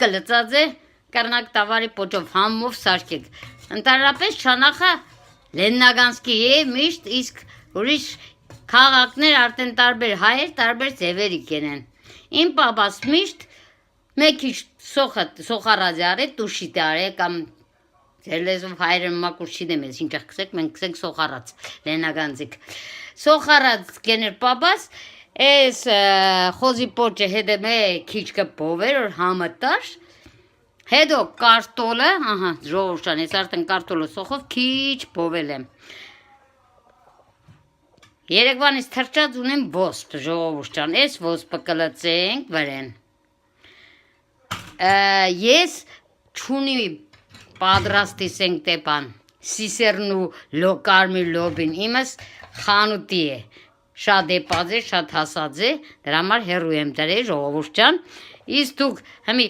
կլծած է, կռնակ տավարի պոճով համով սարքեք։ Ընդհանրապես Շանախը Լեննագանսկի է միշտ, իսկ ուրիշ քաղաքներ արդեն տարբեր հայեր, տարբեր ձևերի կենեն։ Իմ պապաս միշտ մեկ սոխարաձի արե, տուշի տարե կամ ձեր լեզվով հայերը մակուր չիդեմ ես, ինչ կսեք, մենք կսենք սոխարաց, Լեննագանցիկ։ Սոխարաց կեներ պապաս, ես խոզի պոճը հետը մե քիչ կպովեր, որ համը տար, հետո կարտոլը, ահա, ժողովրդան, ես արդեն կարտոլը սոխով քիչ պովել եմ։ Երեկվանից թրջած ունեմ ոսպ, ժողովրդան, ես ոսպը կլծենք վրեն։ Ես չունի պատրաստիսենք տեպան, սիսերն ու կարմիր լոբին, իմս խանութի է, շատ էպած է, շատ հասած է, դրա համար հեռու եմ դրե ժողովուրդ ջան, իսկ դուք հմի